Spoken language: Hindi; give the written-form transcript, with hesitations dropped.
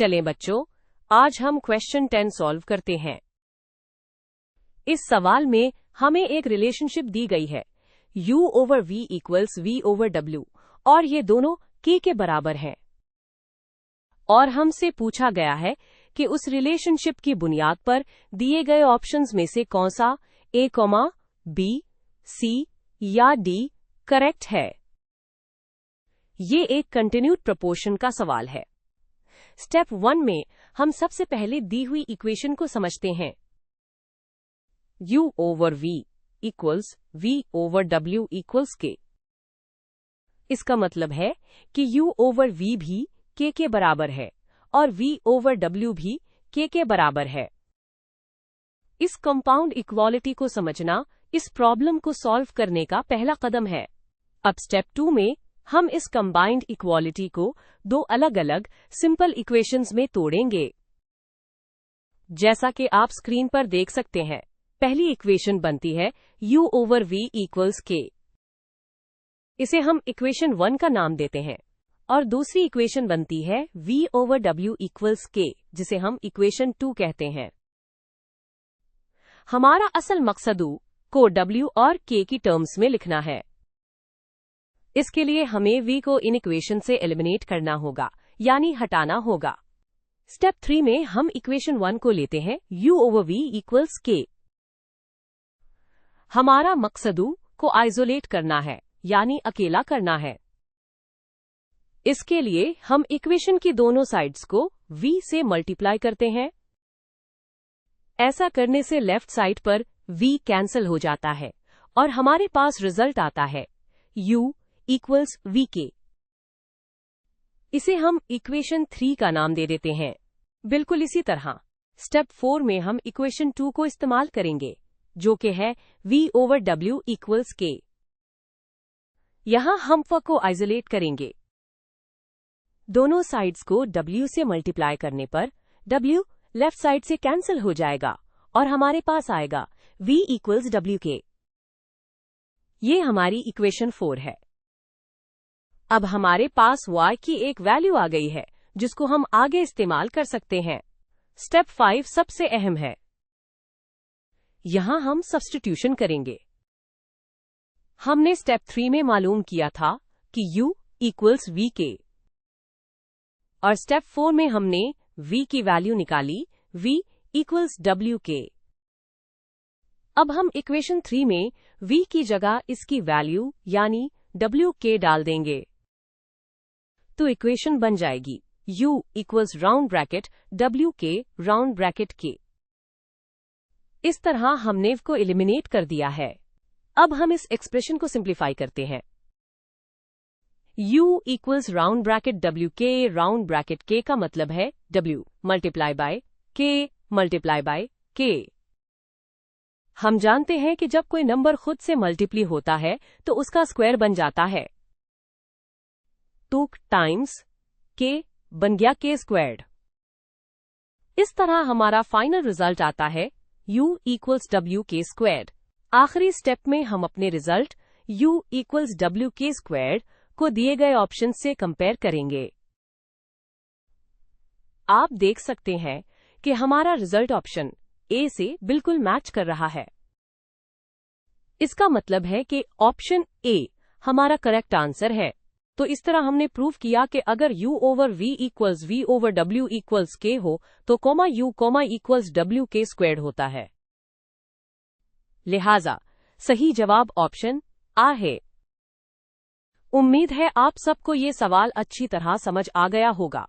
चलें बच्चों, आज हम क्वेश्चन 10 सॉल्व करते हैं। इस सवाल में हमें एक रिलेशनशिप दी गई है u over v equals v over w और ये दोनों k के बराबर हैं। और हमसे पूछा गया है कि उस रिलेशनशिप की बुनियाद पर दिए गए ऑप्शंस में से कौन सा a, b, c या d करेक्ट है। ये एक कंटिन्यूड प्रोपोर्शन का सवाल है। स्टेप 1 में हम सबसे पहले दी हुई इक्वेशन को समझते हैं। u over v equals v over w equals k। इसका मतलब है कि u ओवर v भी k के बराबर है और v ओवर w भी k के बराबर है। इस कंपाउंड इक्वालिटी को समझना इस प्रॉब्लम को सॉल्व करने का पहला कदम है। अब स्टेप 2 में हम इस कंबाइंड इक्वालिटी को दो अलग अलग सिंपल इक्वेशंस में तोड़ेंगे। जैसा कि आप स्क्रीन पर देख सकते हैं, पहली इक्वेशन बनती है u over v equals k। इसे हम इक्वेशन 1 का नाम देते हैं और दूसरी इक्वेशन बनती है v over w equals k, जिसे हम इक्वेशन 2 कहते हैं। हमारा असल मकसद u को w और k की टर्म्स में लिखना है। इसके लिए हमें v को इन इक्वेशन से एलिमिनेट करना होगा, यानी हटाना होगा। स्टेप 3 में हम इक्वेशन 1 को लेते हैं u over v equals k। हमारा मकसद u को आइसोलेट करना है, यानी अकेला करना है। इसके लिए हम इक्वेशन की दोनों साइड्स को v से मल्टीप्लाई करते हैं। ऐसा करने से लेफ्ट साइड पर v कैंसिल हो जाता है और हमारे पास रिजल्ट आता है u इक्वल्स vk। इसे हम इक्वेशन 3 का नाम दे देते हैं। बिल्कुल इसी तरह स्टेप 4 में हम इक्वेशन 2 को इस्तेमाल करेंगे, जो कि है v over w equals k। यहां हम f को आइसोलेट करेंगे। दोनों साइड्स को w से मल्टीप्लाई करने पर w लेफ्ट साइड से कैंसिल हो जाएगा और हमारे पास आएगा v इक्वल्स wk। ये हमारी इक्वेशन 4 है। अब हमारे पास y की एक वैल्यू आ गई है, जिसको हम आगे इस्तेमाल कर सकते हैं। स्टेप 5 सबसे अहम है। यहां हम सब्स्टिट्यूशन करेंगे। हमने स्टेप 3 में मालूम किया था कि u इक्वल्स vk और स्टेप 4 में हमने v की वैल्यू निकाली v इक्वल्स wk। अब हम इक्वेशन 3 में v की जगह इसकी वैल्यू यानी wk डाल देंगे, तो इक्वेशन बन जाएगी u equals round bracket wk round bracket k। इस तरह हमने v को एलिमिनेट कर दिया है। अब हम इस एक्सप्रेशन को सिंप्लीफाई करते हैं। u equals round bracket wk round bracket k का मतलब है w मल्टीप्लाई बाय k। हम जानते हैं कि जब कोई नंबर खुद से मल्टीप्ली होता है तो उसका स्क्वायर बन जाता है, तो टाइम्स k बन गया k स्क्वायर्ड। इस तरह हमारा फाइनल रिजल्ट आता है u इक्वल्स wk स्क्वायर्ड। आखिरी स्टेप में हम अपने result u equals wk squared को दिए गए ऑप्शन से कंपेयर करेंगे। आप देख सकते हैं कि हमारा रिजल्ट ऑप्शन ए से बिल्कुल मैच कर रहा है। इसका मतलब है कि ऑप्शन ए हमारा करेक्ट आंसर है। तो इस तरह हमने प्रूव किया कि अगर u over v equals v over w equals k हो तो u इक्वल्स wk स्क्वायर्ड होता है। लिहाजा सही जवाब ऑप्शन आ है। उम्मीद है आप सबको ये सवाल अच्छी तरह समझ आ गया होगा।